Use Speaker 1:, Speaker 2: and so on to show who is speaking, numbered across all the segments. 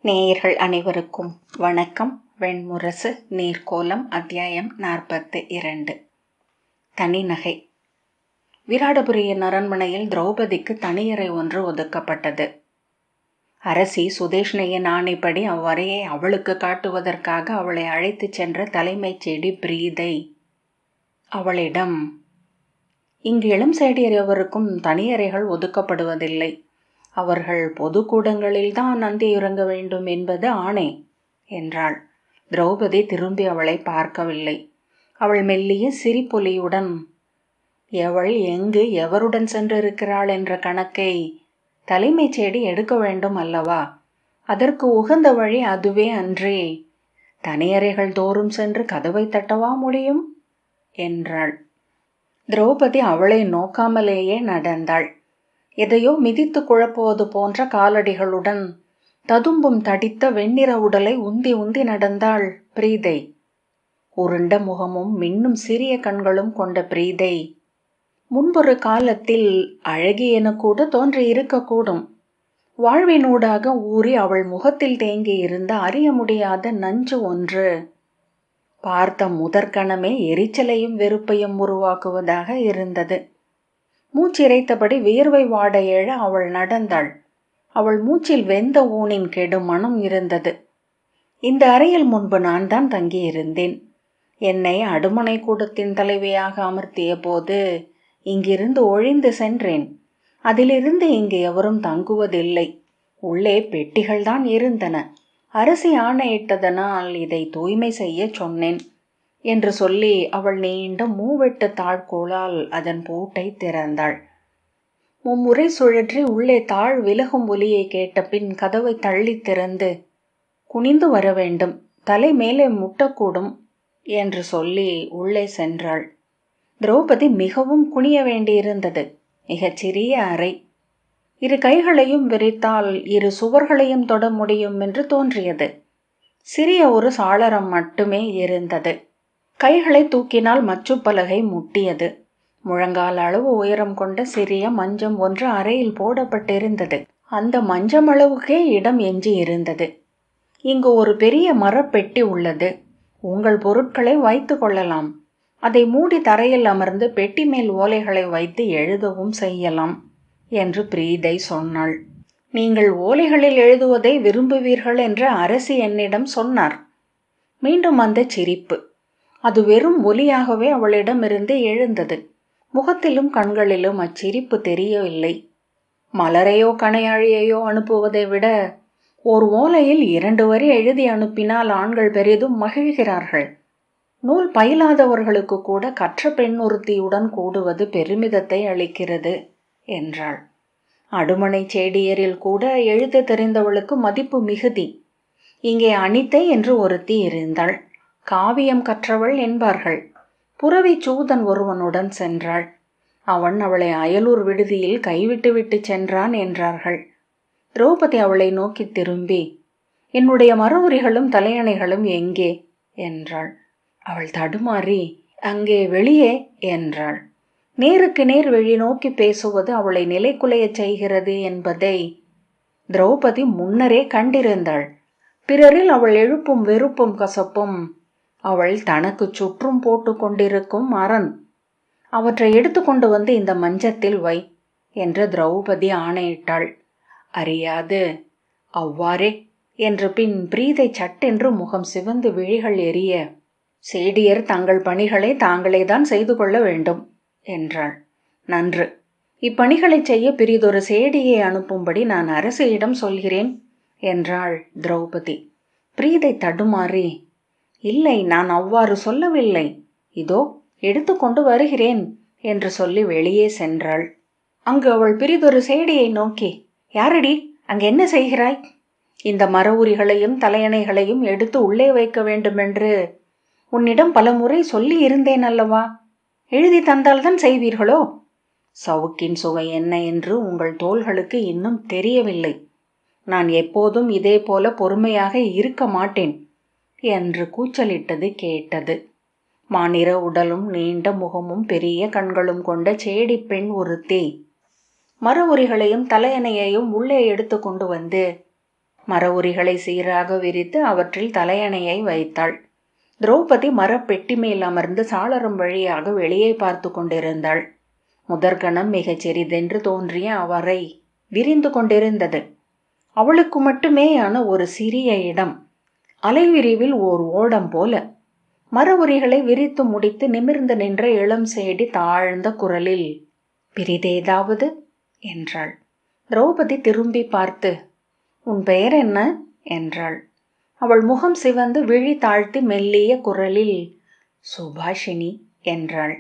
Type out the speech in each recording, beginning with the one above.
Speaker 1: நேயர்கள் அனைவருக்கும் வணக்கம். வெண்முரசு நீர்க்கோலம் அத்தியாயம் 42. தனிநகை. விராடபுரியின் அரண்மனையில் திரௌபதிக்கு தனியறை ஒன்று ஒதுக்கப்பட்டது. அரசி சுதேஷ்ணையின் ஆணைப்படி அவ்வறையை அவளுக்கு காட்டுவதற்காக அவளை அழைத்துச் சென்ற தலைமைச் செடி பிரீதை அவளிடம், இங்கு இளம் சேடியர் எவருக்கும் தனியறைகள் ஒதுக்கப்படுவதில்லை. அவர்கள் பொது கூடங்களில்தான் அந்தியுறங்க வேண்டும் என்பது ஆணை என்றாள். திரௌபதி திரும்பி அவளை பார்க்கவில்லை. அவள் மெல்லிய சிரிப்பொலியுடன், எவள் எங்கு எவருடன் சென்றிருக்கிறாள் என்ற கணக்கை தலைமைச் செடி எடுக்க வேண்டும் அல்லவா? அதற்கு உகந்த வழி அதுவே அன்றே தனியறைகள் தோறும் சென்று கதவை தட்டவா முடியும் என்றாள். திரௌபதி அவளை நோக்காமலேயே நடந்தாள். எதையோ மிதித்து குழப்புவது போன்ற காலடிகளுடன் ததும்பும் தடித்த வெண்ணிற உடலை உந்தி உந்தி நடந்தாள் பிரீதை. உருண்ட முகமும் மின்னும் சிறிய கண்களும் கொண்ட பிரீதை முன்பொரு காலத்தில் அழகி என கூட தோன்றி இருக்கக்கூடும். வாழ்வினூடாக ஊறி அவள் முகத்தில் தேங்கி இருந்த அறிய முடியாத நஞ்சு ஒன்று பார்த்த முதற்கணமே எரிச்சலையும் வெறுப்பையும் உருவாக்குவதாக இருந்தது. மூச்சிறைத்தபடி வியர்வை வாட எழ அவள் நடந்தாள். அவள் மூச்சில் வெந்த ஊனின் கெடு மனம் இருந்தது. இந்த அறையில் முன்பு நான் தான் தங்கியிருந்தேன். என்னை அடுமனை கூடத்தின் தலைவியாக அமர்த்திய போது இங்கிருந்து ஒழிந்து சென்றேன். அதிலிருந்து இங்கு எவரும் தங்குவதில்லை. உள்ளே பெட்டிகள்தான் இருந்தன. அரசி ஆணையிட்டதனால் இதை தூய்மை செய்ய சொன்னேன் என்று சொல்லி அவள் நீண்ட மூவெட்டு தாழ்கோளால் அதன் பூட்டை திறந்தாள். மும்முறை சுழற்றி உள்ளே தாழ் விலகும் ஒலியை கேட்ட பின் கதவை தள்ளி திறந்து, குனிந்து வர வேண்டும், தலை மேலே முட்டக்கூடும் என்று சொல்லி உள்ளே சென்றாள். திரௌபதி மிகவும் குனிய வேண்டியிருந்தது. மிகச் சிறிய அறை. இரு கைகளையும் விரித்தால் இரு சுவர்களையும் தொட முடியும் என்று தோன்றியது. சிறிய ஒரு சாளரம் மட்டுமே இருந்தது. கைகளை தூக்கினால் மச்சுப்பலகை முட்டியது. முழங்கால் அளவு உயரம் கொண்ட சிறிய மஞ்சம் ஒன்று அறையில் போடப்பட்டிருந்தது. அந்த மஞ்சம் அளவுக்கே இடம் எஞ்சி இருந்தது. இங்கு ஒரு பெரிய மரப்பெட்டி உள்ளது. உங்கள் பொருட்களை வைத்து கொள்ளலாம். அதை மூடி தரையில் அமர்ந்து பெட்டி மேல் ஓலைகளை வைத்து எழுதவும் செய்யலாம் என்று பிரீதை சொன்னாள். நீங்கள் ஓலைகளில் எழுதுவதை விரும்புவீர்கள் என்று அரசி என்னிடம் சொன்னார். மீண்டும் அந்த சிரிப்பு. அது வெறும் ஒலியாகவே அவளிடமிருந்து எழுந்தது. முகத்திலும் கண்களிலும் அச்சிரிப்பு தெரியவில்லை. மலரையோ கணையாழியையோ அனுப்புவதை விட ஓர் ஓலையில் 2 வரி எழுதி அனுப்பினால் ஆண்கள் பெரிதும் மகிழ்கிறார்கள். நூல் பயிலாதவர்களுக்கு கூட கற்ற பெண் ஒருத்தியுடன் கூடுவது பெருமிதத்தை அளிக்கிறது என்றாள். அடுமனை சேடியரில் கூட எழுத தெரிந்தவளுக்கு மதிப்பு மிகுதி. இங்கே அனித்தை என்று ஒருத்தி இருந்தாள். காவியம் கற்றவள் என்பார்கள். புரவி சூதன் ஒருவனுடன் சென்றாள். அவன் அவளை அயலூர் விடுதியில் கைவிட்டு விட்டு சென்றான் என்றார்கள். திரௌபதி அவளை நோக்கி திரும்பி, என்னுடைய மரவுரிகளும் தலையணைகளும் எங்கே என்றாள். அவள் தடுமாறி, அங்கே வெளியே என்றாள். நேருக்கு நேர் வெளி நோக்கி பேசுவது அவளை நிலைக்குலையச் செய்கிறது என்பதை திரௌபதி முன்னரே கண்டிருந்தாள். பிறரில் அவள் எழுப்பும் வெறுப்பும் கசப்பும் அவள் தனக்கு சுற்றும் போட்டு கொண்டிருக்கும் அரண். அவற்றை எடுத்துக்கொண்டு வந்து இந்த மஞ்சத்தில் வை என்று திரௌபதி ஆணையிட்டாள். அறியாது அவ்வாறே என்று பின் பிரீதை சட்டென்று முகம் சிவந்து விழிகள் எரிய, சேடியர் தங்கள் பணிகளை தாங்களே தான் செய்து கொள்ள வேண்டும் என்றாள். நன்று, இப்பணிகளை செய்ய பிரிதொரு சேடியை அனுப்பும்படி நான் அரசியிடம் சொல்கிறேன் என்றாள் திரௌபதி. பிரீதை தடுமாறி, இல்லை, நான் அவ்வாறு சொல்லவில்லை, இதோ எடுத்துக்கொண்டு வருகிறேன் என்று சொல்லி வெளியே சென்றாள். அங்கு அவள் பிரிதொரு சேடியை நோக்கி, யாரடி, அங்கு என்ன செய்கிறாய்? இந்த மரவுரிகளையும் தலையணைகளையும் எடுத்து உள்ளே வைக்க வேண்டுமென்று உன்னிடம் பலமுறை சொல்லி இருந்தேன் அல்லவா? எழுதி தந்தால்தான் செய்வீர்களோ? சவுக்கின் சுவை என்ன என்று உங்கள் தோள்களுக்கு இன்னும் தெரியவில்லை. நான் எப்போதும் இதே போல பொறுமையாக இருக்க மாட்டேன் என்று கூச்சலிட்டது கேட்டது. மாநிற உடலும் நீண்ட முகமும் பெரிய கண்களும் கொண்ட சேடி பெண் ஒருத்தி மரவுரிகளையும் தலையணையையும் உள்ளே எடுத்து கொண்டு வந்து மர உரிகளை சீராக விரித்து அவற்றில் தலையணையை வைத்தாள். திரௌபதி மரப்பெட்டி மேல் அமர்ந்து சாளரம் வழியாக வெளியே பார்த்து கொண்டிருந்தாள். முதற்கணம் மிகச் சிறிதென்று தோன்றிய அவரை விரிந்து கொண்டிருந்தது. அவளுக்கு மட்டுமேயான ஒரு சிறிய இடம், அலைவிரிவில் ஓர் ஓடம் போல. மர உரிகளை விரித்து முடித்து நிமிர்ந்து நின்ற இளம் சேடி தாழ்ந்த குரலில், பிரிதேதாவது என்றாள். திரௌபதி திரும்பி பார்த்து, உன் பெயர் என்ன என்றாள். அவள் முகம் சிவந்து விழி தாழ்த்தி மெல்லிய குரலில், சுபாஷினி என்றாள்.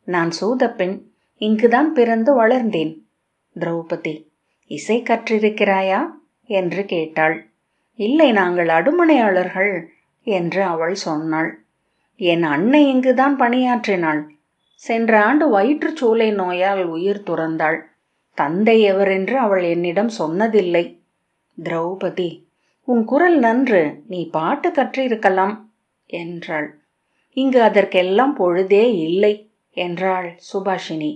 Speaker 1: நான் சூதப்பெண், இங்குதான் பிறந்து வளர்ந்தேன். திரௌபதி, இசை கற்றிருக்கிறாயா என்று கேட்டாள். இல்லை, நாங்கள் அடுமனையாளர்கள் என்று அவள் சொன்னாள். என் அன்னை இங்குதான் பணியாற்றினாள். சென்ற ஆண்டு வயிற்றுச்சூளை நோயால் உயிர் துறந்தாள். தந்தை எவரென்று அவள் என்னிடம் சொன்னதில்லை. திரௌபதி, உன் குரல் நன்று, நீ பாட்டு கற்றிருக்கலாம் என்றாள். இங்கு அதற்கெல்லாம் பொழுதே இல்லை என்றாள் சுபாஷினி.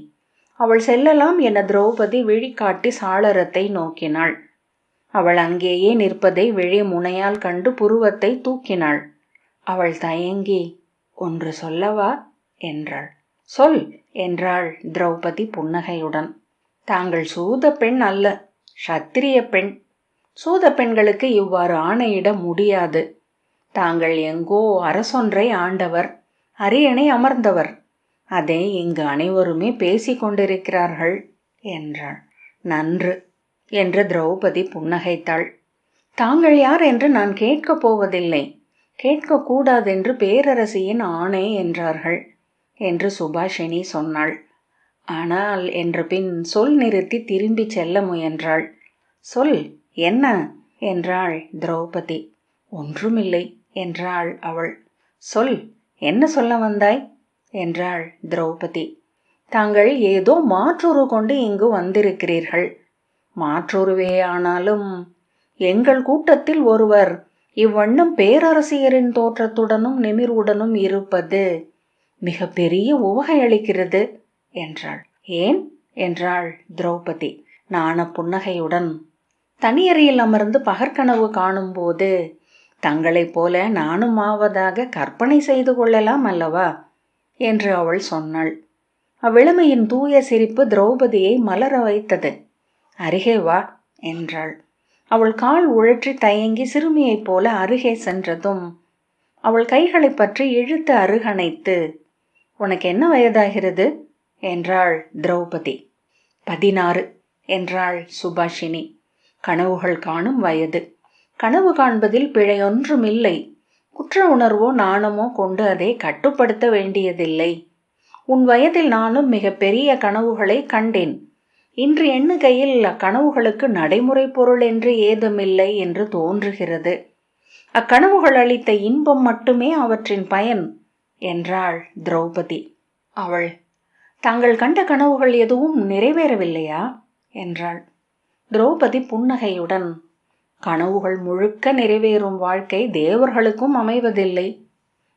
Speaker 1: அவள் செல்லலாம் என திரௌபதி விழிகாட்டி சாளரத்தை நோக்கினாள். அவள் அங்கேயே நிற்பதை விழி முனையால் கண்டு புருவத்தை தூக்கினாள். அவள் தயங்கி, ஒன்று சொல்லவா என்றாள். சொல் என்றாள் திரௌபதி புன்னகையுடன். தாங்கள் சூத பெண் அல்ல, சத்திரிய பெண். சூத பெண்களுக்கு இவ்வாறு ஆணையிட முடியாது. தாங்கள் எங்கோ அரசொன்றை ஆண்டவர், அரியணை அமர்ந்தவர். அதை இங்கு அனைவருமே பேசிக் கொண்டிருக்கிறார்கள் என்றாள். நன்று என்று திரௌபதி புன்னகைத்தாள். தாங்கள் யார் என்று நான் கேட்கப் போவதில்லை. கேட்கக்கூடாதென்று பேரரசியின் ஆணை என்றார்கள் என்று சுபாஷினி சொன்னாள். ஆனால் என்ற பின் சொல் நிறுத்தி திரும்பி செல்ல முயன்றாள். சொல் என்ன என்றாள் திரௌபதி. ஒன்றுமில்லை என்றாள் அவள். சொல், என்ன சொல்ல வந்தாய் என்றாள் திரௌபதி. தாங்கள் ஏதோ மாற்றுரு கொண்டு இங்கு வந்திருக்கிறீர்கள். மாற்றுருவே ஆனாலும் எங்கள் கூட்டத்தில் ஒருவர் இவ்வண்ணம் பேரரசியரின் தோற்றத்துடனும் நிமிர்வுடனும் இருப்பது மிக பெரிய உவகை அளிக்கிறது என்றாள். ஏன் என்றாள் திரௌபதி நாண புன்னகையுடன். தனியறையில் அமர்ந்து பகற்கனவு காணும்போது தங்களைப் போல நானும் ஆவதாக கற்பனை செய்து கொள்ளலாம் அல்லவா என்று அவள் சொன்னாள். அவ்விளமையின் தூய சிரிப்பு திரௌபதியை மலர வைத்தது. அருகே வா என்றாள். அவள் கால் உழற்றி தயங்கி சிறுமியைப் போல அருகே சென்றதும் அவள் கைகளை பற்றி இழுத்து அருகணைத்து, உனக்கு என்ன வயதாகிறது என்றாள் திரௌபதி. 16 என்றாள் சுபாஷினி. கனவுகள் காணும் வயது. கனவு காண்பதில் பிழையொன்றுமில்லை. குற்ற உணர்வோ நாணமோ கொண்டு அதை கட்டுப்படுத்த வேண்டியதில்லை. உன் வயதில் நானும் மிக பெரிய கனவுகளை கண்டேன். இன்று எண்ணுகையில் அக்கனவுகளுக்கு நடைமுறை பொருள் என்று ஏதுமில்லை என்று தோன்றுகிறது. அக்கனவுகள் அளித்த இன்பம் மட்டுமே அவற்றின் பயன் என்றாள் திரௌபதி. அவள், தாங்கள் கண்ட கனவுகள் எதுவும் நிறைவேறவில்லையா என்றாள். திரௌபதி புன்னகையுடன், கனவுகள் முழுக்க நிறைவேறும் வாழ்க்கை தேவர்களுக்கும் அமைவதில்லை.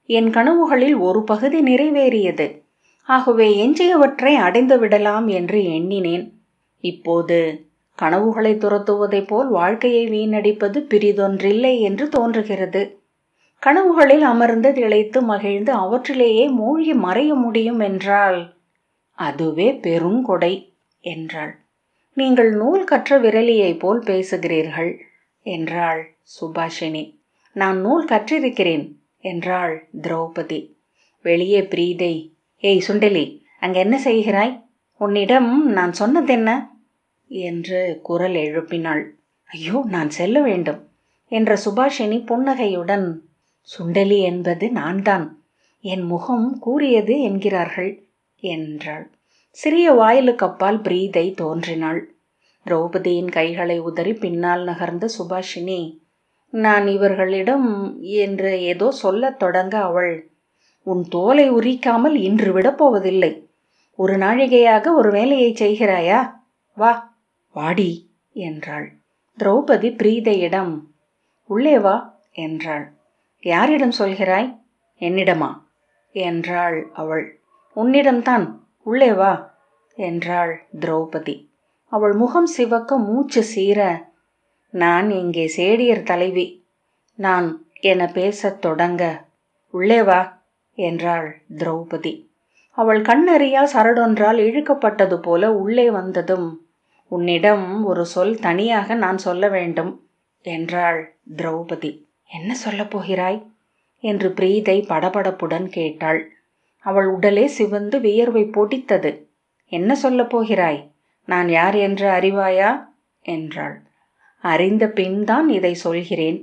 Speaker 1: என் கனவுகளில் ஒரு பகுதி நிறைவேறியது. ஆகவே எஞ்சியவற்றை அடைந்து விடலாம் என்று எண்ணினேன். இப்போது கனவுகளை துரத்துவதைப் போல் வாழ்க்கையை வீணடிப்பது பிரிதொன்றில்லை என்று தோன்றுகிறது. கனவுகளில் அமர்ந்து திளைத்து மகிழ்ந்து அவற்றிலேயே மூழ்கி மறைய முடியும் என்றால் அதுவே பெருங்கொடை என்றாள். நீங்கள் நூல் கற்ற விரலியைப் போல் பேசுகிறீர்கள் என்றாள் சுபாஷினி. நான் நூல் கற்றிருக்கிறேன் என்றாள் திரௌபதி. வெளியே பிரீதை, ஏய் சுண்டலி, அங்கே என்ன செய்கிறாய்? உன்னிடம் நான் சொன்னதென்ன என்று குரல் எழுப்பினாள். ஐயோ, நான் செல்ல வேண்டும் என்ற சுபாஷினி புன்னகையுடன், சுண்டலி என்பது நான்தான், என் முகம் கூறியது என்கிறார்கள் என்றாள். சிறிய வாயிலுக்கு அப்பால் பிரீதை தோன்றினாள். திரௌபதியின் கைகளை உதறி பின்னால் நகர்ந்த சுபாஷினி, நான் இவர்களிடம் என்று ஏதோ சொல்லத் தொடங்க அவள், உன் தோலை உரிக்காமல் இன்று விடப்போவதில்லை. ஒரு நாழிகையாக ஒரு வேலையை செய்கிறாயா? வா, வாடி என்றாள். திரௌபதி பிரீதையிடம், உள்ளே வா என்றாள். யாரிடம் சொல்கிறாய்? என்னிடமா என்றாள் அவள். உன்னிடம்தான், உள்ளே வா என்றாள் திரௌபதி. அவள் முகம் சிவக்க மூச்சு சீர, நான் இங்கே சேடியர் தலைவி. நான் என பேசத் தொடங்க, உள்ளே வா என்றாள் திரௌபதி. அவள் கண்ணறியா சரடொன்றால் இழுக்கப்பட்டது போல உள்ளே வந்ததும், உன்னிடம் ஒரு சொல் தனியாக நான் சொல்ல வேண்டும் என்றாள் திரௌபதி. என்ன சொல்லப் போகிறாய் என்று பிரீதை படபடப்புடன் கேட்டாள். அவள் உடலே சிவந்து வியர்வை பொடித்தது. என்ன சொல்லப் போகிறாய்? நான் யார் என்று அறிவாயா என்றாள். அறிந்த பின்தான் இதை சொல்கிறேன்.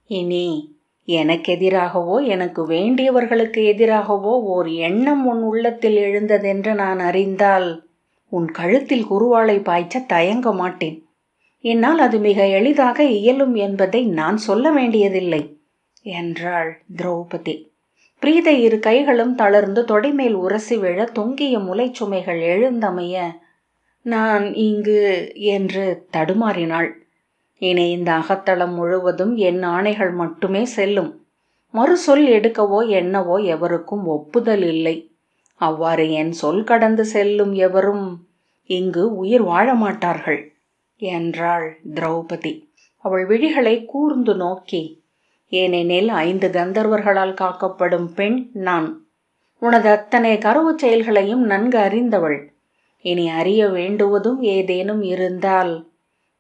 Speaker 1: இனி எனக்கு எதிராகவோ எனக்கு வேண்டியவர்களுக்கு எதிராகவோ ஓர் எண்ணம் உன் உள்ளத்தில் எழுந்ததென்று நான் அறிந்தால் உன் கழுத்தில் குருவாளை பாய்ச்ச தயங்க மாட்டேன். என்னால் அது மிக எளிதாக இயலும் என்பதை நான் சொல்ல வேண்டியதில்லை என்றாள் திரௌபதி. பிரீதை இரு கைகளும் தளர்ந்து தொடைமேல் உரசி விழ தொங்கிய முலைச்சுமைகள் எழுந்தமைய நான் இங்கு என்று தடுமாறினாள். இனி இந்த அகத்தளம் முழுவதும் என் ஆணைகள் மட்டுமே செல்லும். மறு சொல் எடுக்கவோ எண்ணவோ எவருக்கும் ஒப்புதல் இல்லை. அவ்வாறு என் சொல் கடந்து செல்லும் எவரும் இங்கு உயிர் வாழ மாட்டார்கள் என்றாள் திரௌபதி. அவள் விழிகளை கூர்ந்து நோக்கி, ஏனெனில் 5 கந்தர்வர்களால் காக்கப்படும் பெண் நான். உனது அத்தனை கருவு செயல்களையும் நன்கு அறிந்தவள். இனி அறிய வேண்டுவதும் ஏதேனும் இருந்தால்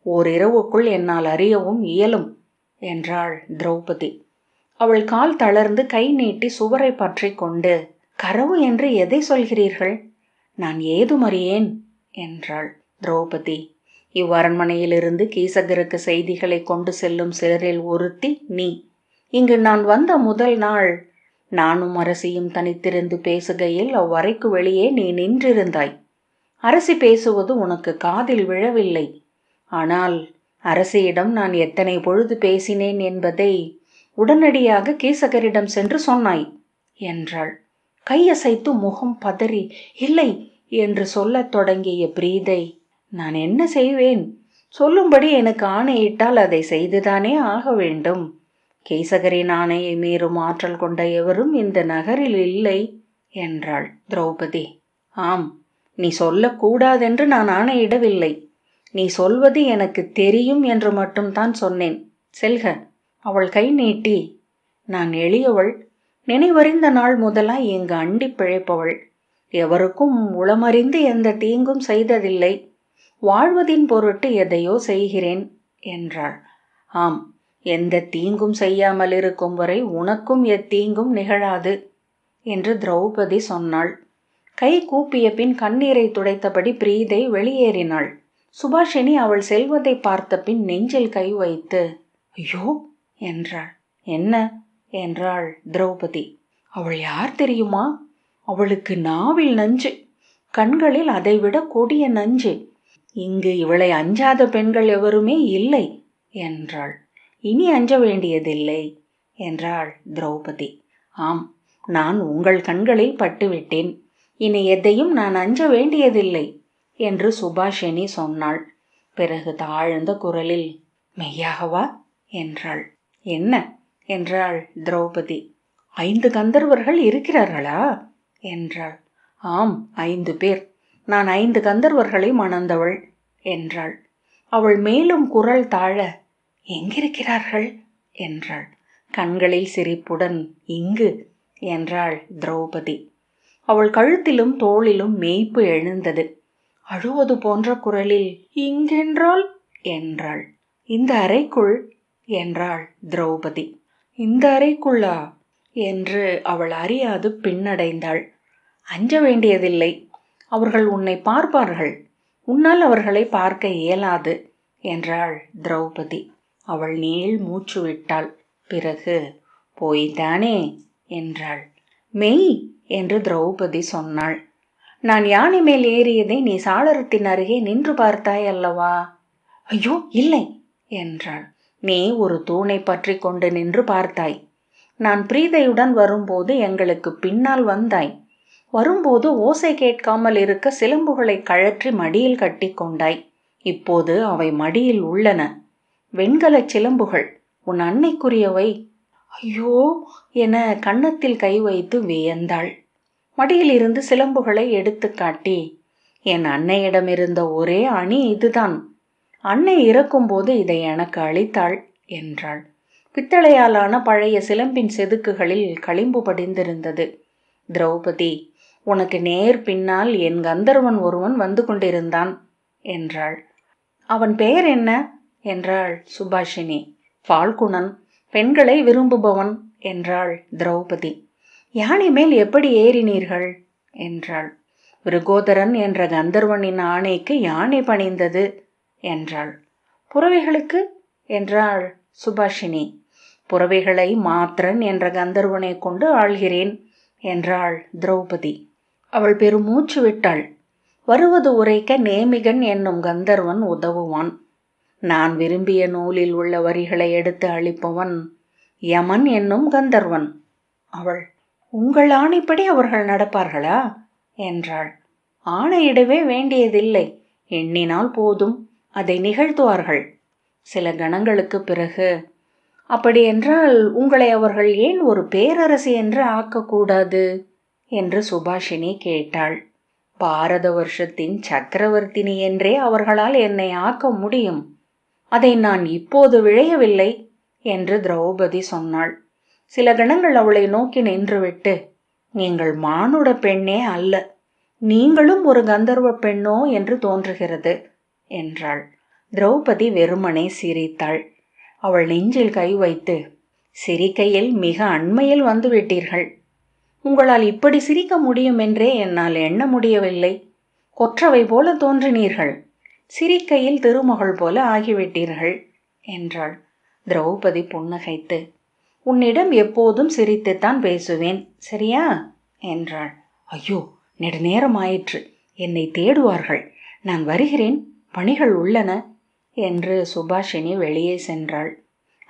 Speaker 1: ஓரிரவுக்குள் என்னால் அறியவும் இயலும் என்றாள் திரௌபதி. அவள் கால் தளர்ந்து கை நீட்டி சுவரை பற்றி கொண்டு, கரவு என்று எதை சொல்கிறீர்கள்? நான் ஏதும் அறியேன் என்றாள் திரௌபதி. இவ்வரண்மனையிலிருந்து கீசகருக்கு செய்திகளை கொண்டு செல்லும் சிலரில் ஒருத்தி நீ. இங்கு நான் வந்த முதல் நாள் நானும் அரசியும் தனித்திருந்து பேசுகையில் அவ்வறைக்கு வெளியே நீ நின்றிருந்தாய். அரசி பேசுவது உனக்கு காதில் விழவில்லை. ஆனால் அரசியிடம் நான் எத்தனை பொழுது பேசினேன் என்பதை உடனடியாக கீசகரிடம் சென்று சொன்னாய் என்றாள். கையசைத்து முகம் பதறி இல்லை என்று சொல்லத் தொடங்கிய பிரீதை, நான் என்ன செய்வேன்? சொல்லும்படி எனக்கு ஆணையிட்டால் அதை செய்துதானே ஆக வேண்டும். கீசகரின் ஆணையை மீறும் ஆற்றல் கொண்ட எவரும் இந்த நகரில் இல்லை என்றாள் திரௌபதி. ஆம், நீ சொல்லக்கூடாதென்று நான் ஆணையிடவில்லை. நீ சொல்வது எனக்கு தெரியும் என்று மட்டும்தான் சொன்னேன். செல்க. அவள் கை நீட்டி, நான் எளியவள், நினைவறிந்த நாள் முதலாய் இங்கு அண்டி பிழைப்பவள். எவருக்கும் உளமறிந்து எந்த தீங்கும் செய்ததில்லை. வாழ்வதின் பொருட்டு எதையோ செய்கிறேன் என்றாள். ஆம், எந்த தீங்கும் செய்யாமல் இருக்கும் வரை உனக்கும் எத்தீங்கும் நிகழாது என்று திரௌபதி சொன்னாள். கை கூப்பிய பின் கண்ணீரை துடைத்தபடி பிரீதை வெளியேறினாள். சுபாஷினி அவள் செல்வதை பார்த்த பின் நெஞ்சில் கை வைத்து, ஐயோ என்றாள். என்ன என்றாள் திரௌபதி. அவள் யார் தெரியுமா? அவளுக்கு நாவில் நஞ்சு, கண்களில் அதைவிட கொடிய நஞ்சு. இங்கு இவளை அஞ்சாத பெண்கள் எவருமே இல்லை என்றாள். இனி அஞ்ச வேண்டியதில்லை என்றாள் திரௌபதி. ஆம், நான் உங்கள் கண்களில் பட்டுவிட்டேன். இனி எதையும் நான் அஞ்ச வேண்டியதில்லை என்று சுபாஷினி சொன்னாள். பிறகு தாழ்ந்த குரலில், மெய்யாகவா என்றாள். என்ன என்றாள் திரௌபதி. 5 கந்தர்வர்கள் இருக்கிறார்களா என்றாள். ஆம், 5 பேர். நான் 5 கந்தர்வர்களை மணந்தவள் என்றாள். அவள் மேலும் குரல் தாழ, எங்கிருக்கிறார்கள் என்றாள். கண்களில் சிரிப்புடன், இங்கு என்றாள் திரௌபதி. அவள் கழுத்திலும் தோளிலும் மேய்ப்பு எழுந்தது. அழுவது போன்ற குரலில், இங்கென்றால் என்றாள். இந்த அறைக்குள் என்றாள் திரௌபதி. இந்த அறைக்குள்ளா என்று அவள் அறியாது பின்னடைந்தாள். அஞ்ச வேண்டியதில்லை. அவர்கள் உன்னை பார்ப்பார்கள். உன்னால் அவர்களை பார்க்க இயலாது என்றாள் திரௌபதி. அவள் நீள் மூச்சு விட்டாள். பிறகு, போய்தானே என்றாள். மெய் என்று திரௌபதி சொன்னாள். நான் யானை மேல் ஏறியதை நீ சாளரத்தின் அருகே நின்று பார்த்தாய் அல்லவா? ஐயோ இல்லை என்றாள். நீ ஒரு தூணை பற்றி கொண்டு நின்று பார்த்தாய். நான் பிரீதையுடன் வரும்போது எங்களுக்கு பின்னால் வந்தாய். வரும்போது ஓசை கேட்காமல் இருக்க சிலம்புகளை கழற்றி மடியில் கட்டி கொண்டாய். இப்போது அவை மடியில் உள்ளன. வெண்கலச் சிலம்புகள், உன் அன்னைக்குரியவை. ஐயோ என கன்னத்தில் கை வைத்து வியந்தாள். மடியில் இருந்து சிலம்புகளை எடுத்து காட்டி, என் அன்னையிடமிருந்த ஒரே அணி இதுதான். அன்னை இறக்கும்போது இதை எனக்கு அளித்தாள் என்றாள். பித்தளையாலான பழைய சிலம்பின் செதுக்குகளில் களிம்பு படிந்திருந்தது. திரௌபதி, உனக்கு நேர் பின்னால் என் கந்தர்வன் ஒருவன் வந்து கொண்டிருந்தான் என்றாள். அவன் பெயர் என்ன என்றாள் சுபாஷினி. ஃபால்குணன், பெண்களை விரும்புபவன் என்றாள் திரௌபதி. யானை மேல் எப்படி ஏறினீர்கள் என்றாள். விருகோதரன் என்ற கந்தர்வனின் ஆணைக்கு யானை பணிந்தது என்றாள். புறவைகளுக்கு என்றாள் சுபாஷினி. புறவைகளை மாத்திரன் என்ற கந்தர்வனை கொண்டு ஆள்கிறேன் என்றாள் திரௌபதி. அவள் பெருமூச்சு விட்டாள். வருவது உரைக்க நேமிகன் என்னும் கந்தர்வன் உதவுவான். நான் விரும்பிய நூலில் உள்ள வரிகளை எடுத்து அளிப்பவன் யமன் என்னும் கந்தர்வன். அவள், உங்கள் ஆணைப்படி அவர்கள் நடப்பார்களா என்றாள். ஆணையிடவே வேண்டியதில்லை, எண்ணினால் போதும், அதை நிகழ்த்துவார்கள். சில கணங்களுக்கு பிறகு, அப்படியென்றால் உங்களை அவர்கள் ஏன் ஒரு பேரரசி என்று ஆக்கக்கூடாது என்று சுபாஷினி கேட்டாள். பாரத வருஷத்தின் சக்கரவர்த்தினி என்றே அவர்களால் என்னை ஆக்க முடியும். அதை நான் இப்போது விழையவில்லை என்று திரௌபதி சொன்னாள். சில கணங்கள் அவளை நோக்கி நின்றுவிட்டு, நீங்கள் மானுட பெண்ணே அல்ல, நீங்களும் ஒரு கந்தர்வ பெண்ணோ என்று தோன்றுகிறது என்றாள். திரௌபதி வெறுமனே சிரித்தாள். அவள் நெஞ்சில் கை வைத்து, சிரிக்கையில் மிக அண்மையில் வந்துவிட்டீர்கள். உங்களால் இப்படி சிரிக்க முடியும் என்றே என்னால் எண்ண முடியவில்லை. கொற்றவை போல தோன்றினீர்கள், சிரிக்கையில் திருமகள் போல ஆகிவிட்டீர்கள் என்றாள். திரௌபதி புன்னகைத்து, உன்னிடம் எப்போதும் சிரித்துத்தான் பேசுவேன், சரியா என்றாள். ஐயோ, நெடுநேரமாயிற்று, என்னை தேடுவார்கள், நான் வருகிறேன், பணிகள் உள்ளன என்று சுபாஷினி வெளியே சென்றாள்.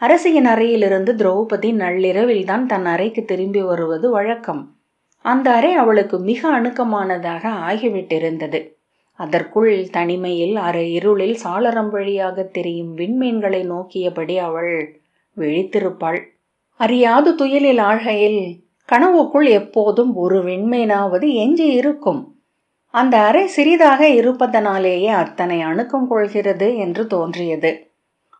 Speaker 1: அரசியின் அறையிலிருந்து திரௌபதி நள்ளிரவில்தான் தன் அறைக்கு திரும்பி வருவது வழக்கம். அந்த அறை அவளுக்கு மிக அணுக்கமானதாக ஆகிவிட்டிருந்தது. அதற்குள் தனிமையில் அரை இருளில் சாளரம் வழியாக தெரியும் விண்மீன்களை நோக்கியபடி அவள் விழித்திருப்பாள். அறியாது துயிலில் ஆழ்கையில் கனவுக்குள் எப்போதும் ஒரு விண்மீனாவது எஞ்சி இருக்கும். அந்த அறை சிறிதாக இருப்பதனாலேயே அத்தனை அணுக்கம் கொள்கிறது என்று தோன்றியது.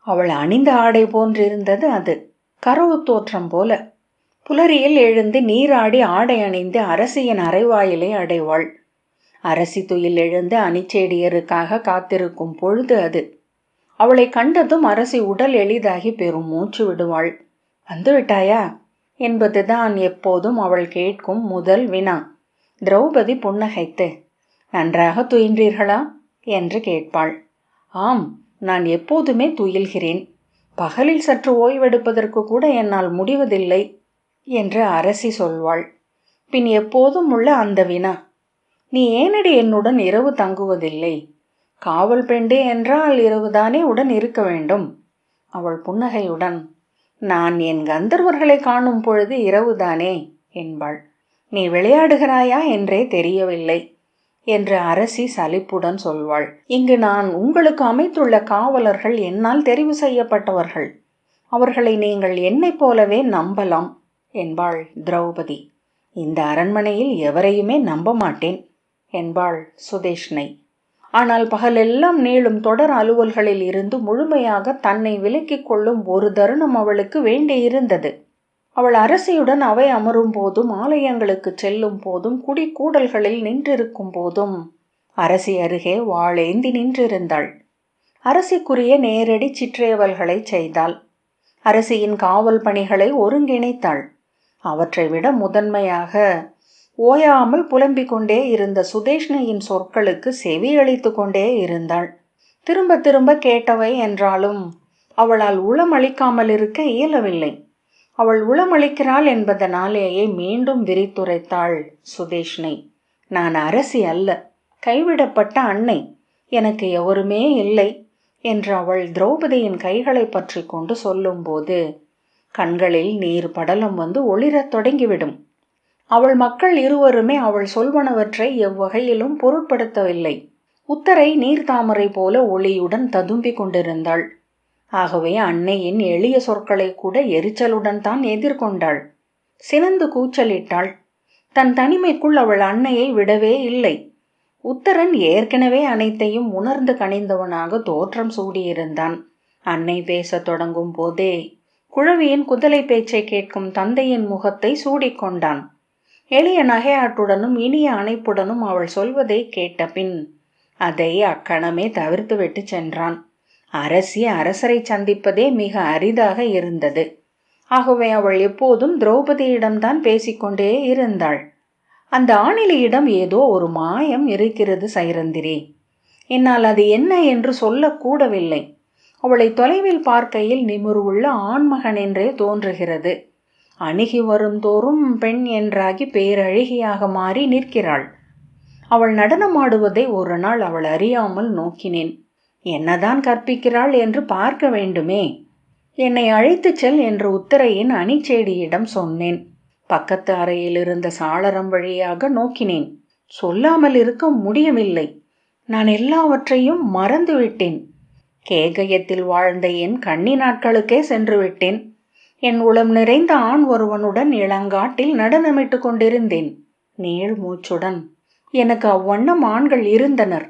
Speaker 1: அவள் அணிந்த ஆடை போன்றிருந்தது அது, கரவு தோற்றம் போல. புலரியில் எழுந்து நீராடி ஆடை அணிந்து அரசியின் அறைவாயிலை அடைவாள். அரசி துயில் எழுந்து அணிச்சேடியருக்காக காத்திருக்கும் பொழுது அது. அவளை கண்டதும் அரசி உடல் எளிதாகி பெரும் மூச்சு விடுவாள். வந்துவிட்டாயா என்பதுதான் எப்போதும் அவள் கேட்கும் முதல் வினா. திரௌபதி புன்னகைத்து, நன்றாக துயின்றீர்களா என்று கேட்பாள். ஆம், நான் எப்போதுமே துயில்கிறேன், பகலில் சற்று ஓய்வெடுப்பதற்கு கூட என்னால் முடிவதில்லை என்று அரசி சொல்வாள். பின் எப்போதும் உள்ள அந்த வினா, நீ ஏனடி என்னுடன் இரவு தங்குவதில்லை? காவல் பெண்டு என்றால் இரவுதானே உடன் இருக்க வேண்டும். அவள் புன்னகையுடன், நான் என் கந்தர்வர்களை காணும் பொழுது இரவுதானே என்பாள். நீ விளையாடுகிறாயா என்றே தெரியவில்லை என்று அரசி சலிப்புடன் சொல்வாள். இங்கு நான் உங்களுக்கு அமைத்துள்ள காவலர்கள் என்னால் தெரிவு செய்யப்பட்டவர்கள். அவர்களை நீங்கள் என்னைப் போலவே நம்பலாம் என்பாள் திரௌபதி. இந்த அரண்மனையில் எவரையுமே நம்ப மாட்டேன் என்பாள் சுதேஷ்ணை. ஆனால் பகலெல்லாம் நீளும் தொடர் அலுவல்களில் இருந்து முழுமையாக தன்னை விலக்கிக் கொள்ளும் ஒரு தருணம் அவளுக்கு வேண்டியிருந்தது. அவள் அரசியுடன் அவை அமரும் போதும், ஆலயங்களுக்கு செல்லும் போதும், குடிக்கூடல்களில் நின்றிருக்கும் போதும் அரசி அருகே வாளேந்தி நின்றிருந்தாள். அரசிக்குரிய நேரடி சிற்றேவல்களை செய்தாள். அரசியின் காவல் பணிகளை ஒருங்கிணைத்தாள். அவற்றை விட முதன்மையாக ஓயாமல் புலம்பிக் கொண்டே இருந்த சுதேஷ்ணையின் சொற்களுக்கு செவியளித்து கொண்டே இருந்தாள். திரும்ப திரும்ப கேட்டவை என்றாலும் அவளால் உளமளிக்காமல் இருக்க இயலவில்லை. அவள் உளமளிக்கிறாள் என்பதனாலேயே மீண்டும் விரித்துரைத்தாள் சுதேஷ்ணை. நான் அரசி அல்ல, கைவிடப்பட்ட அன்னை, எனக்கு எவருமே இல்லை என்று அவள் திரௌபதியின் கைகளை பற்றி கொண்டு சொல்லும்போது கண்களில் நீர் படலம் வந்து ஒளிரத் தொடங்கிவிடும். அவள் மக்கள் இருவருமே அவள் சொல்வனவற்றை எவ்வகையிலும் பொருட்படுத்தவில்லை. உத்தரை நீர்த்தாமரை போல ஒளியுடன் ததும்பிக் கொண்டிருந்தாள். ஆகவே அன்னையின் எளிய சொற்களை கூட எரிச்சலுடன் தான் எதிர்கொண்டாள். சினந்து கூச்சலிட்டாள். தன் தனிமைக்குள் அவள் அன்னையை விடவே இல்லை. உத்தரன் ஏற்கனவே அனைத்தையும் உணர்ந்து கனிந்தவனாக தோற்றம் சூடியிருந்தான். அன்னை பேசத் தொடங்கும் போதே குழவியின் குதலை பேச்சை கேட்கும் தந்தையின் முகத்தை சூடிக்கொண்டான். எளிய நகையாட்டுடனும் இனிய அணைப்புடனும் அவள் சொல்வதை கேட்ட பின் அதை அக்கணமே தவிர்த்துவிட்டு சென்றான். அரசி அரசரை சந்திப்பதே மிக அரிதாக இருந்தது. ஆகவே அவள் எப்போதும் திரௌபதியிடம்தான் பேசிக்கொண்டே இருந்தாள். அந்த ஆணிலியிடம் ஏதோ ஒரு மாயம் இருக்கிறது சைரந்திரி. என்னால் அது என்ன என்று சொல்லக்கூடவில்லை. அவளை தொலைவில் பார்க்கையில் நிமிர்வுள்ள ஆண்மகன் என்றே தோன்றுகிறது. அணுகி வரும் தோறும் பெண் என்றாகி பேரழகியாக மாறி நிற்கிறாள். அவள் நடனமாடுவதை ஒரு நாள் அவள் அறியாமல் நோக்கினேன். என்னதான் கற்பிக்கிறாள் என்று பார்க்க வேண்டுமே. என்னை அழைத்துச் செல் என்று உத்தரையின் அணிச்சேடியிடம் சொன்னேன். பக்கத்து அறையில் இருந்த சாளரம் வழியாக நோக்கினேன். சொல்லாமல் இருக்க முடியவில்லை. நான் எல்லாவற்றையும் மறந்துவிட்டேன். கேகயத்தில் வாழ்ந்த என் கன்னி நாட்களுக்கே சென்று விட்டேன். என் உளம் நிறைந்த ஆண் ஒருவனுடன் இளங்காட்டில் நடனமிட்டு கொண்டிருந்தேன். நீள் மூச்சுடன். எனக்கு அவ்வண்ணம் ஆண்கள் இருந்தனர்.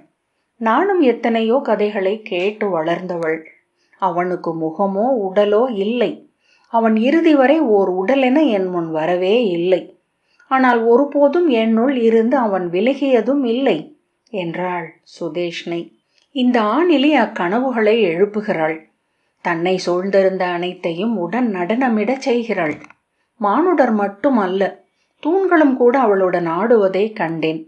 Speaker 1: நானும் எத்தனையோ கதைகளை கேட்டு வளர்ந்தவள். அவனுக்கு முகமோ உடலோ இல்லை. அவன் இறுதி வரை ஓர் உடலென என் முன் வரவே இல்லை. ஆனால் ஒருபோதும் என்னுள் இருந்து அவன் விலகியதும் இல்லை என்றாள் சுதேஷ்ணை. இந்த ஆணிலி அக்கனவுகளை எழுப்புகிறாள். தன்னை சூழ்ந்திருந்த அனைத்தையும் உடன் நடனமிடச் செய்கிறாள். மானுடர் மட்டுமல்ல, தூண்களும் கூட அவளுடன் ஆடுவதை கண்டேன்.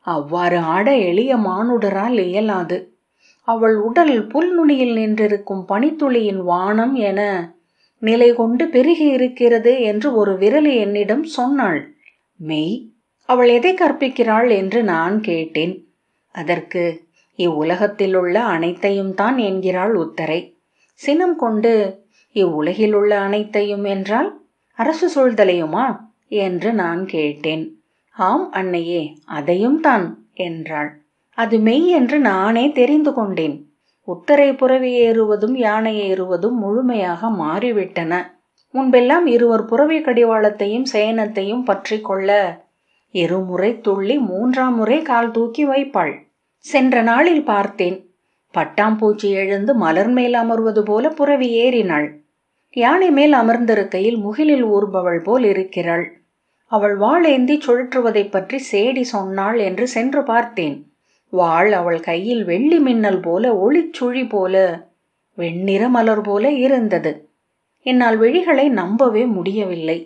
Speaker 1: அவ்வாறு ஆட எளிய மானுடரால் இயலாது. அவள் உடல் புல்நுனியில் நின்றிருக்கும் பனித்துளியின் வானம் என நிலை கொண்டு பெருகி இருக்கிறது என்று ஒரு விரலி என்னிடம் சொன்னாள். மெய். அவள் எதை கற்பிக்கிறாள் என்று நான் கேட்டேன். அதற்கு இவ்வுலகத்தில் உள்ள அனைத்தையும் தான் என்கிறாள் உத்தரை. சினம் கொண்டு இவ்வுலகில் உள்ள அனைத்தையும் என்றால் அரசு சூழ்தலையுமா என்று நான் கேட்டேன். ஆம் அன்னையே, அதையும் தான் என்றாள். அது மெய் என்று நானே தெரிந்து கொண்டேன். உத்தரை புறவி ஏறுவதும் யானை ஏறுவதும் முழுமையாக மாறிவிட்டன. முன்பெல்லாம் இருவர் புறவி கடிவாளத்தையும் சேனத்தையும் பற்றி கொள்ள இருமுறை துள்ளி 3ஆம் முறை கால் தூக்கி வைப்பாள். சென்ற நாளில் பார்த்தேன். பட்டாம்பூச்சி எழுந்து மலர் மேல் அமர்வது போல புறவி ஏறினாள். யானை மேல் அமர்ந்திருக்கையில் முகிலில் ஊர்பவள் போல் இருக்கிறாள். அவள் வாளேந்தி சுழற்றுவதை பற்றி சேடி சொன்னாள் என்று சென்று பார்த்தேன். வாள் அவள் கையில் வெள்ளி மின்னல் போல, ஒளிச்சுழி போல, வெண்ணிற மலர் போல இருந்தது. என்னால் விழிகளை நம்பவே முடியவில்லை.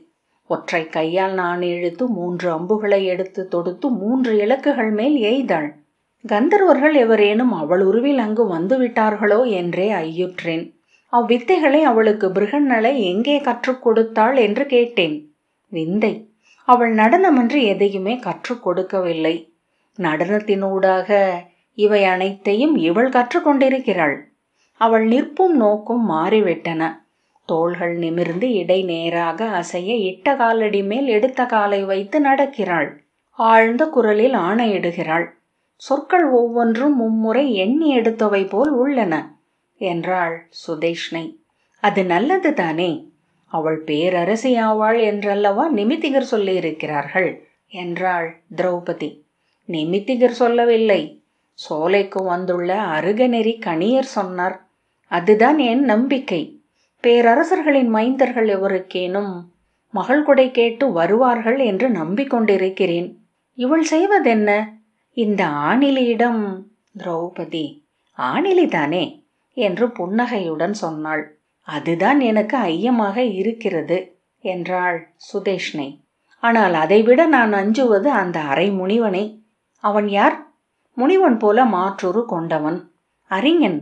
Speaker 1: ஒற்றை கையால் நான் இழுத்து 3 அம்புகளை எடுத்து தொடுத்து 3 இலக்குகள் மேல் எய்தாள். கந்தர்வர்கள் எவரேனும் அவள் உருவில் அங்கு வந்துவிட்டார்களோ என்றே ஐயுற்றேன். அவ்வித்தைகளை அவளுக்கு பிருகன்னலை எங்கே கற்றுக் கொடுத்தாள் என்று கேட்டேன். விந்தை. அவள் நடனமன்று எதையுமே கற்றுக் கொடுக்கவில்லை. நடனத்தினூடாக இவை அனைத்தையும் இவள் கற்றுக்கொண்டிருக்கிறாள். அவள் நிற்பும் நோக்கும் மாறிவிட்டன. தோள்கள் நிமிர்ந்து இடை நேராக அசைய இட்ட காலடி மேல் எடுத்த காலை வைத்து நடக்கிறாள். ஆழ்ந்த குரலில் ஆணையிடுகிறாள். சொற்கள் ஒவ்வொன்றும் மும்முறை எண்ணி எடுத்தவை போல் உள்ளன என்றாள் சுதேஷ்ணை. அது நல்லது தானே. அவள் பேரரசி ஆவாள் என்றல்லவா நிமித்திகர் சொல்லியிருக்கிறார்கள் என்றாள் திரௌபதி. நிமித்திகர் சொல்லவில்லை, சோலைக்கு வந்துள்ள அருகநெறி கணியர் சொன்னார். அதுதான் என் நம்பிக்கை. பேரரசர்களின் மைந்தர்கள் எவருக்கேனும் மகள் கொடை கேட்டு வருவார்கள் என்று நம்பிக்கொண்டிருக்கிறேன். இவள் செய்வதென்ன? இந்த ஆணிலியிடம். திரௌபதி ஆணிலிதானே என்று புன்னகையுடன் சொன்னாள். அதுதான் எனக்கு ஐயமாக இருக்கிறது என்றாள் சுதேஷ்ணை. ஆனால் அதைவிட நான் அஞ்சுவது அந்த அரை முனிவனை. அவன் யார்? முனிவன் போல மாற்றுரு கொண்டவன், அறிஞன்.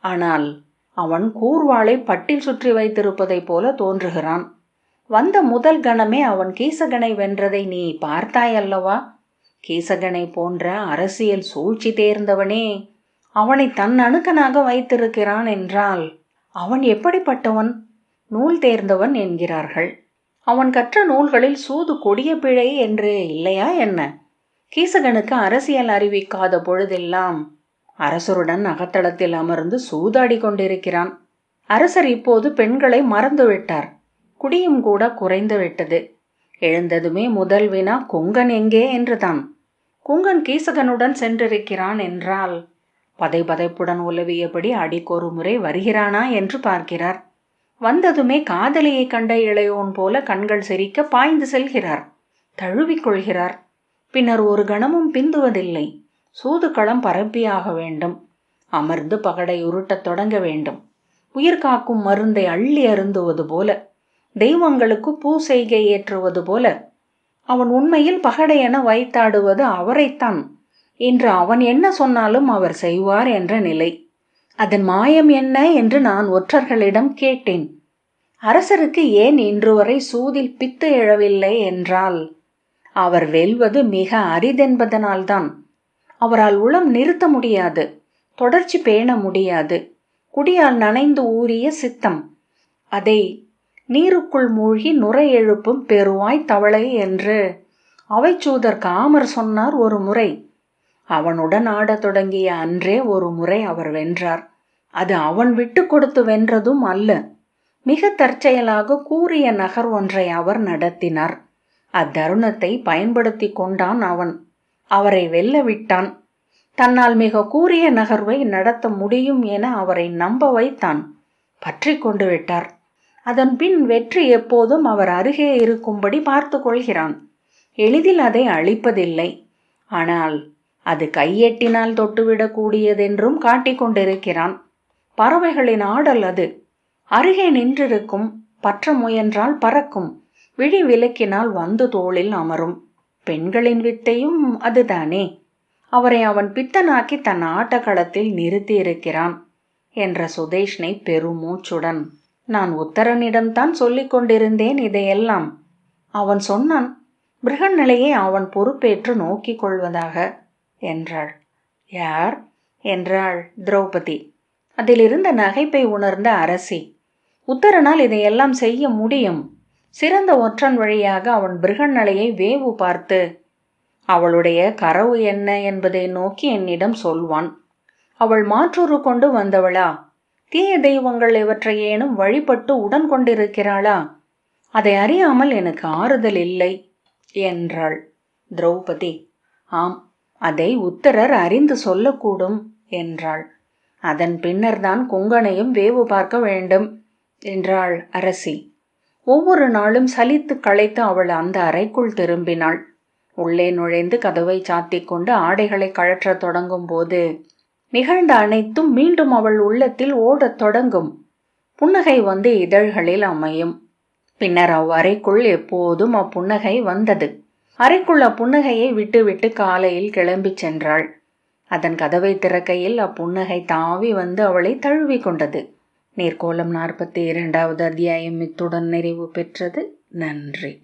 Speaker 1: ஆனால் அவன் கூர்வாளை பட்டில் சுற்றி வைத்திருப்பதைப் போல தோன்றுகிறான். வந்த முதல் கணமே அவன் கீசகனை வென்றதை நீ பார்த்தாயல்லவா? கீசகனை போன்ற அரசியல் சூழ்ச்சி தேர்ந்தவனே அவனை தன் அணுக்கனாக வைத்திருக்கிறான் என்றால் அவன் எப்படிப்பட்டவன்? நூல் தேர்ந்தவன் என்கிறார்கள். அவன் கற்ற நூல்களில் சூது கொடிய பிழை என்று இல்லையா என்ன? கீசகனுக்கு அரசியல் அறிவிக்காத பொழுதெல்லாம் அரசருடன் அகத்தளத்தில் அமர்ந்து சூதாடி கொண்டிருக்கிறான். அரசர் இப்போது பெண்களை மறந்துவிட்டார். குடியும் கூட குறைந்து விட்டது. எழுந்ததுமே முதல் வினா கொங்கன் எங்கே என்றுதான். குங்கன் கீசகனுடன் சென்றிருக்கிறான் என்றால் பதைபதைப்புடன் உலவியபடி அடிக்கொரு முறை வருகிறானா என்று பார்க்கிறார். வந்ததுமே காதலியை கண்ட இளையோன் போல கண்கள் சிரிக்க பாய்ந்து செல்கிறார். தழுவிக்கொள்கிறார். பின்னர் ஒரு கணமும் பிந்துவதில்லை. சூதுக்களம் பரப்பியாக வேண்டும். அமர்ந்து பகடை உருட்டத் தொடங்க வேண்டும். உயிர் காக்கும் மருந்தை அள்ளி அருந்துவது போல, தெய்வங்களுக்கு பூசெய்கை ஏற்றுவது போல. அவன் உண்மையில் பகடையென வைத்தாடுவது அவரைத்தான். இன்று அவன் என்ன சொன்னாலும் அவர் செய்வார் என்ற நிலை. அதன் மாயம் என்ன என்று நான் ஒற்றர்களிடம் கேட்டேன். அரசருக்கு ஏன் இன்று வரை சூதில் பித்து எழவில்லை என்றால், அவர் வெல்வது மிக அரிதென்பதனால்தான். அவரால் உளம் நிறுத்த முடியாது, தொடர்ச்சி பேண முடியாது. குடியால் நனைந்து ஊறிய சித்தம். அதை நீருக்குள் மூழ்கி நுரை எழுப்பும் பெருவாய் தவளை என்று அவைச்சூதர் காமர் சொன்னார் ஒரு முறை. அவனுடன் ஆடத் தொடங்கிய அன்றே ஒரு முறை அவர் வென்றார். அது அவன் விட்டு கொடுத்து வென்றதும் அல்ல. மிக தற்செயலாக கூறிய நகர் ஒன்றை அவர் நடத்தினார். அத்தருணத்தை பயன்படுத்தி கொண்டான் அவன். அவரை வெல்ல விட்டான். தன்னால் மிக கூறிய நகர்வை நடத்த முடியும் என அவரை நம்ப வைத்தான். பற்றி கொண்டு விட்டார். அதன் பின் வெற்றி எப்போதும் அவர் அருகே இருக்கும்படி பார்த்து கொள்கிறான். எளிதில் அதை அழிப்பதில்லை. ஆனால் அது கையெட்டினால் தொட்டுவிடக்கூடியதென்றும் காட்டிக்கொண்டிருக்கிறான். பறவைகளின் ஆடல் அது. அருகே நின்றிருக்கும். பற்ற முயன்றால் பறக்கும். விழி விலக்கினால் வந்து தோளில் அமரும். பெண்களின் வித்தையும் அதுதானே. அவரை அவன் பித்தனாக்கி தன் ஆட்டக்களத்தில் நிறுத்தியிருக்கிறான் என்ற சுதேஷ்னை பெருமூச்சுடன் நான் உத்தரனிடம்தான் சொல்லிக் கொண்டிருந்தேன் இதையெல்லாம். அவன் சொன்னான், பிருகநிலையை அவன் பொறுப்பேற்று நோக்கிக் கொள்வதாக என்றாள். யார் என்றாள் திரௌபதி. அதிலிருந்த நகைப்பை உணர்ந்த அரசி, உத்தரனால் இதையெல்லாம் செய்ய முடியும். சிறந்த ஒற்றன் வழியாக அவன் பிருகநிலையை வேவு பார்த்து அவளுடைய கரவு என்ன என்பதை நோக்கி என்னிடம் சொல்வான். அவள் மாற்றொரு கொண்டு வந்தவளா? தீய தெய்வங்கள் இவற்றையேனும் வழிபட்டு உடன் கொண்டிருக்கிறாளா? அதை அறியாமல் எனக்கு ஆறுதல் இல்லை என்றாள். திரௌபதி, ஆம், அதை உத்தரர் அறிந்து சொல்லக்கூடும் என்றாள். அதன் பின்னர்தான் குங்கனையும் வேவு பார்க்க வேண்டும் என்றாள் அரசி. ஒவ்வொரு நாளும் சலித்து களைத்து அவள் அந்த அறைக்குள் திரும்பினாள். உள்ளே நுழைந்து கதவை சாத்திக் கொண்டு ஆடைகளை கழற்றத் தொடங்கும் போது நிகழ்ந்த அனைத்தும் மீண்டும் அவள் உள்ளத்தில் ஓடத் தொடங்கும். புன்னகை வந்து இதழ்களில் அமையும். பின்னர் அவ்வறைக்குள் எப்போதும் அப்புன்னகை வந்தது. அறைக்குள் அப்புன்னகையை விட்டுவிட்டு காலையில் கிளம்பி சென்றாள். அதன் கதவை திறக்கையில் அப்புன்னகை தாவி வந்து அவளை தழுவி கொண்டது. நீர்க்கோலம் 42வது அத்தியாயம் இத்துடன் நிறைவு பெற்றது. நன்றி.